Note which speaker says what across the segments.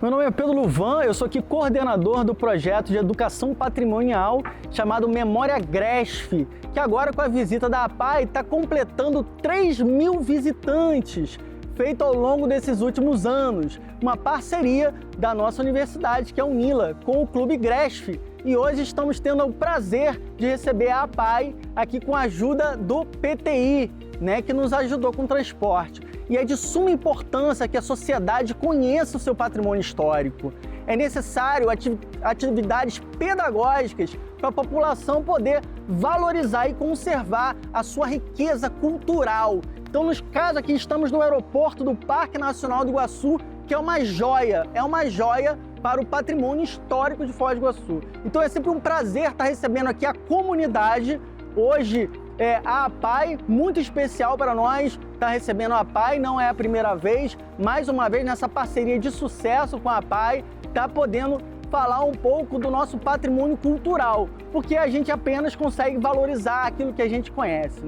Speaker 1: Meu nome é Pedro Luvan, eu sou aqui coordenador do projeto de educação patrimonial chamado Memória Gresf, que agora com a visita da APAI está completando 3.000 visitantes, feito ao longo desses últimos anos, uma parceria da nossa universidade, que é a UNILA, com o Clube Gresf. E hoje estamos tendo o prazer de receber a APAI aqui com a ajuda do PTI, que nos ajudou com o transporte. E é de suma importância que a sociedade conheça o seu patrimônio histórico. É necessário atividades pedagógicas para a população poder valorizar e conservar a sua riqueza cultural. Então, nos casos aqui, estamos no aeroporto do Parque Nacional do Iguaçu, que é uma joia para o patrimônio histórico de Foz do Iguaçu. Então é sempre um prazer estar recebendo aqui a comunidade. Hoje a APAI, muito especial para nós, está recebendo a APAI, não é a primeira vez, mais uma vez nessa parceria de sucesso com a APAI, está podendo falar um pouco do nosso patrimônio cultural, porque a gente apenas consegue valorizar aquilo que a gente conhece,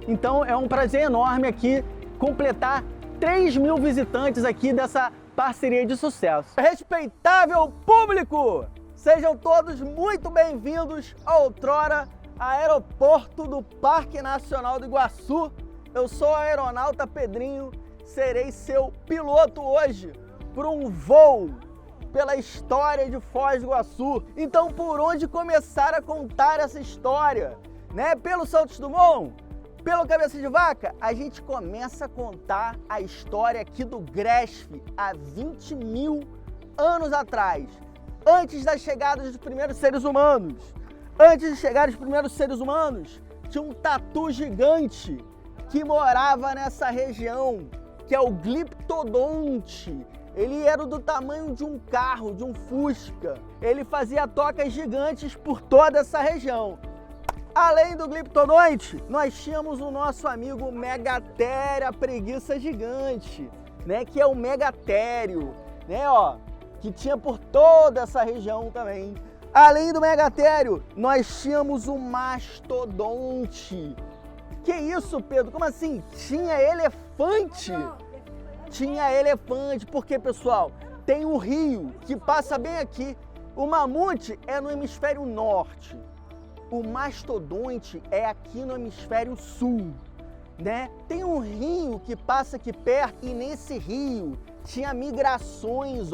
Speaker 1: Então é um prazer enorme aqui completar 3.000 visitantes aqui dessa parceria de sucesso. Respeitável público, sejam todos muito bem-vindos ao outrora Aeroporto do Parque Nacional do Iguaçu. Eu sou o aeronauta Pedrinho, serei seu piloto hoje por um voo pela história de Foz do Iguaçu. Então, por onde começar a contar essa história? Pelo Santos Dumont? Pelo Cabeça de Vaca? A gente começa a contar a história aqui do Gresf há 20.000 anos atrás, antes da chegada dos primeiros seres humanos. Antes de chegar os primeiros seres humanos, tinha um tatu gigante que morava nessa região, que é o Gliptodonte. Ele era do tamanho de um carro, de um Fusca. Ele fazia tocas gigantes por toda essa região. Além do Gliptodonte, nós tínhamos o nosso amigo Megatério, a preguiça gigante, que é o Megatério, que tinha por toda essa região também. Além do Megatério, nós tínhamos o Mastodonte. Que isso, Pedro? Como assim? Tinha elefante? Tinha elefante, porque, pessoal, tem um rio que passa bem aqui. O mamute é no hemisfério norte. O mastodonte é aqui no hemisfério sul, Tem um rio que passa aqui perto e nesse rio tinha migrações,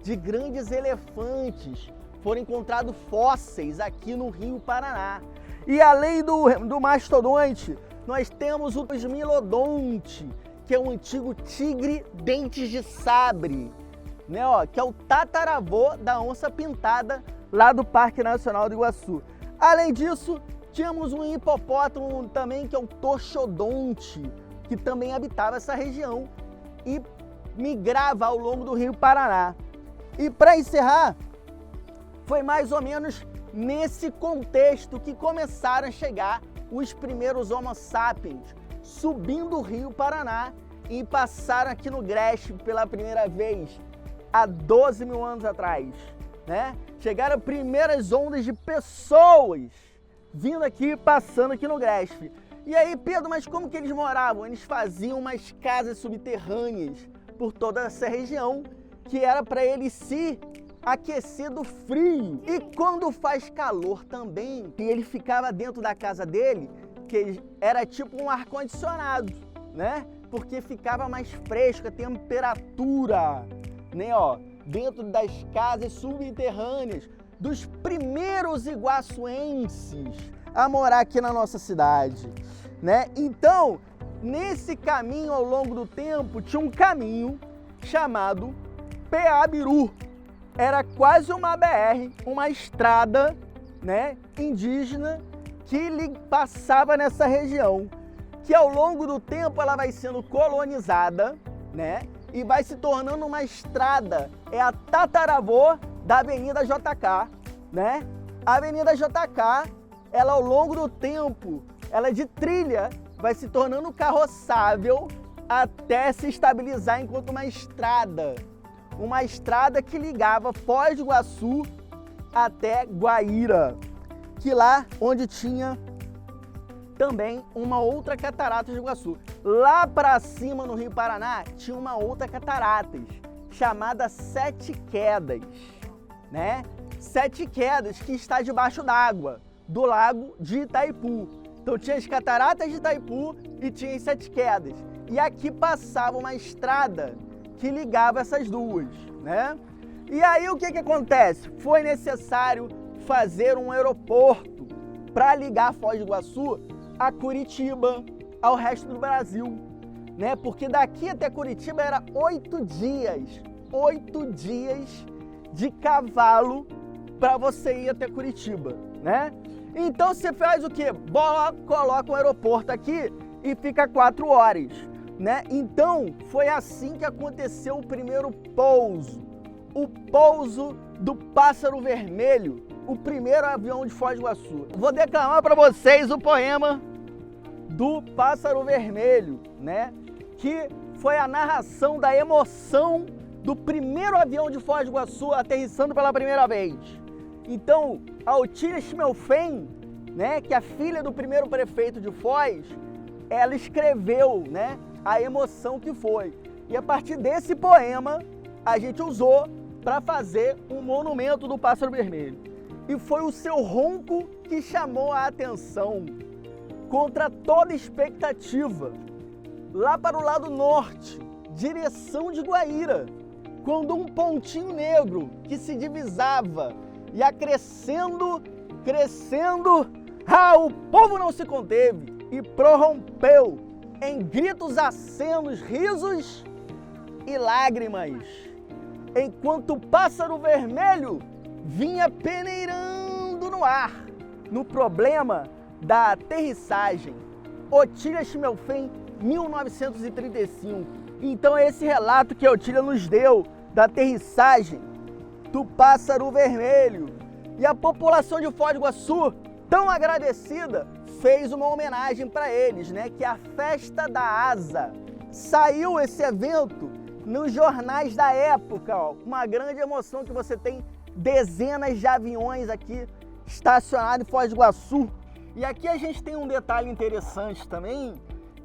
Speaker 1: de grandes elefantes. Foram encontrados fósseis aqui no Rio Paraná. E além do mastodonte, nós temos o Smilodonte, que é um antigo tigre dentes de sabre, que é o tataravô da onça pintada lá do Parque Nacional do Iguaçu. Além disso, tínhamos um hipopótamo também, que é o Toxodonte, que também habitava essa região e migrava ao longo do Rio Paraná. E para encerrar, foi mais ou menos nesse contexto que começaram a chegar os primeiros Homo sapiens, subindo o Rio Paraná e passaram aqui no Gresf pela primeira vez, há 12.000 anos atrás. Chegaram as primeiras ondas de pessoas vindo aqui, passando aqui no Gresf. E aí, Pedro, mas como que eles moravam? Eles faziam umas casas subterrâneas por toda essa região, que era para eles se aquecer do frio. E quando faz calor também, e ele ficava dentro da casa dele, que era tipo um ar-condicionado, Porque ficava mais fresca a temperatura, dentro das casas subterrâneas dos primeiros iguaçuenses a morar aqui na nossa cidade, Então, nesse caminho ao longo do tempo, tinha um caminho chamado Peabiru. Era quase uma BR, uma estrada, indígena que passava nessa região, que ao longo do tempo ela vai sendo colonizada, e vai se tornando uma estrada. É a tataravô da Avenida JK, A Avenida JK, ela ao longo do tempo, ela é de trilha, vai se tornando carroçável até se estabilizar enquanto uma estrada que ligava Foz do Iguaçu até Guaíra, que lá onde tinha também uma outra catarata de Iguaçu. Lá para cima no Rio Paraná tinha uma outra cataratas, chamada Sete Quedas, né? Sete Quedas, que está debaixo d'água, do lago de Itaipu. Então tinha as cataratas de Itaipu e tinha as Sete Quedas. E aqui passava uma estrada que ligava essas duas, né? E aí o que acontece? Foi necessário fazer um aeroporto para ligar Foz do Iguaçu a Curitiba, ao resto do Brasil, né? Porque daqui até Curitiba era 8 dias de cavalo para você ir até Curitiba, né? Então você faz o quê? Coloca um aeroporto aqui e fica 4 horas, né? Então foi assim que aconteceu o primeiro pouso, o pouso do Pássaro Vermelho, o primeiro avião de Foz do Iguaçu. Vou declamar para vocês o poema do Pássaro Vermelho, né? Que foi a narração da emoção do primeiro avião de Foz do Iguaçu aterrissando pela primeira vez. Então, a Otília Schmelfen, né, que é a filha do primeiro prefeito de Foz, ela escreveu, né, a emoção que foi. E a partir desse poema, a gente usou para fazer um monumento do Pássaro Vermelho. E foi o seu ronco que chamou a atenção, contra toda expectativa, lá para o lado norte, direção de Guaíra, quando um pontinho negro que se divisava ia crescendo, o povo não se conteve e prorrompeu em gritos, acenos, risos e lágrimas, enquanto o Pássaro Vermelho vinha peneirando no ar, no problema da aterrissagem. Otília Schmelfen, 1935. Então é esse relato que a Otília nos deu da aterrissagem do Pássaro Vermelho. E a população de Foz do Iguaçu, tão agradecida, fez uma homenagem para eles, né? Que é a Festa da Asa. Saiu esse evento nos jornais da época, ó. Uma grande emoção que você tem dezenas de aviões aqui estacionados em Foz do Iguaçu. E aqui a gente tem um detalhe interessante também,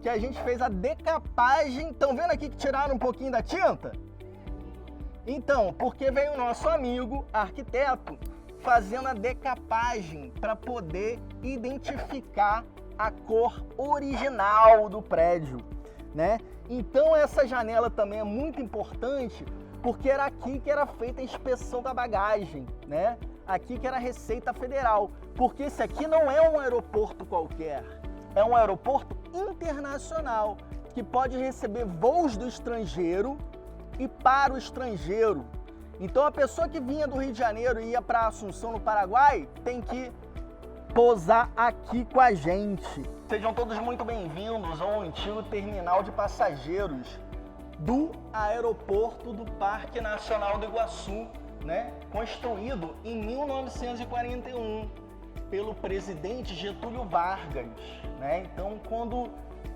Speaker 1: que a gente fez a decapagem. Estão vendo aqui que tiraram um pouquinho da tinta? Então, porque veio o nosso amigo arquiteto fazendo a decapagem para poder identificar a cor original do prédio, né? Então essa janela também é muito importante, porque era aqui que era feita a inspeção da bagagem, né? Aqui que era a Receita Federal, porque esse aqui não é um aeroporto qualquer, é um aeroporto internacional, que pode receber voos do estrangeiro e para o estrangeiro. Então a pessoa que vinha do Rio de Janeiro e ia para Assunção, no Paraguai, tem que pousar aqui com a gente. Sejam todos muito bem-vindos ao antigo terminal de passageiros do aeroporto do Parque Nacional do Iguaçu, né? Construído em 1941 pelo presidente Getúlio Vargas, né? Então, quando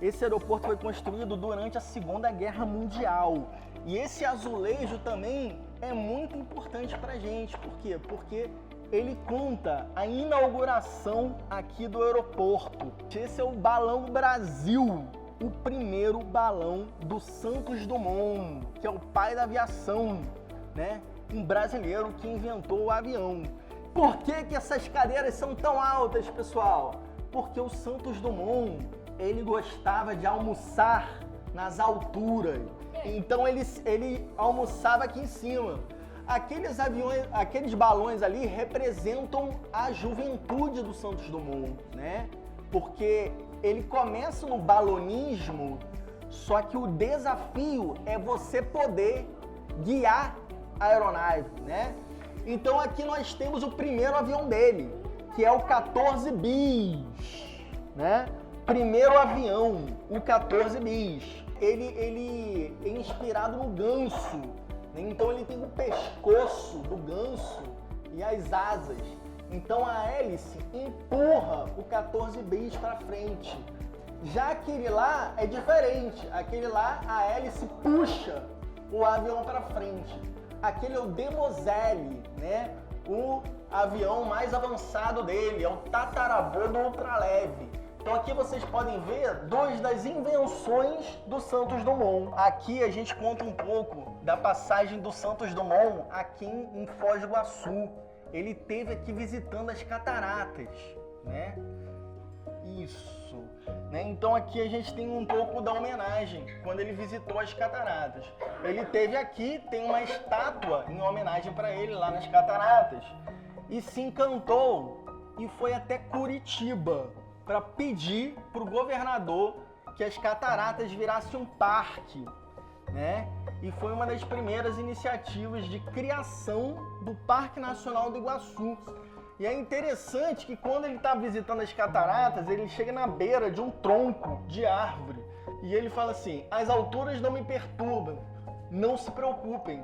Speaker 1: esse aeroporto foi construído durante a Segunda Guerra Mundial. E esse azulejo também é muito importante pra gente. Por quê? Porque ele conta a inauguração aqui do aeroporto. Esse é o Balão Brasil, o primeiro balão do Santos Dumont, que é o pai da aviação, né? Um brasileiro que inventou o avião. Por que que essas cadeiras são tão altas, pessoal? Porque o Santos Dumont, ele gostava de almoçar nas alturas. Então ele almoçava aqui em cima. Aqueles aviões, aqueles balões ali representam a juventude do Santos Dumont, né? Porque ele começa no balonismo, só que o desafio é você poder guiar a aeronave, né? Então aqui nós temos o primeiro avião dele, que é o 14 bis, né? Primeiro avião, o 14 bis. Ele é inspirado no ganso, né? Então ele tem o pescoço do ganso e as asas. Então a hélice empurra o 14 bis para frente. Já aquele lá é diferente. Aquele lá a hélice puxa o avião para frente. Aquele é o Demoiselle, né? O avião mais avançado dele, é o tataravô do ultraleve. Então aqui vocês podem ver duas das invenções do Santos Dumont. Aqui a gente conta um pouco da passagem do Santos Dumont aqui em Foz do Iguaçu. Ele esteve aqui visitando as cataratas, né? Isso, né? Então aqui a gente tem um pouco da homenagem quando ele visitou as cataratas. Ele esteve aqui, tem uma estátua em homenagem para ele lá nas cataratas e se encantou e foi até Curitiba para pedir para o governador que as cataratas virassem um parque, né? E foi uma das primeiras iniciativas de criação do Parque Nacional do Iguaçu. E é interessante que quando ele está visitando as cataratas, ele chega na beira de um tronco de árvore e ele fala assim: as alturas não me perturbam, não se preocupem,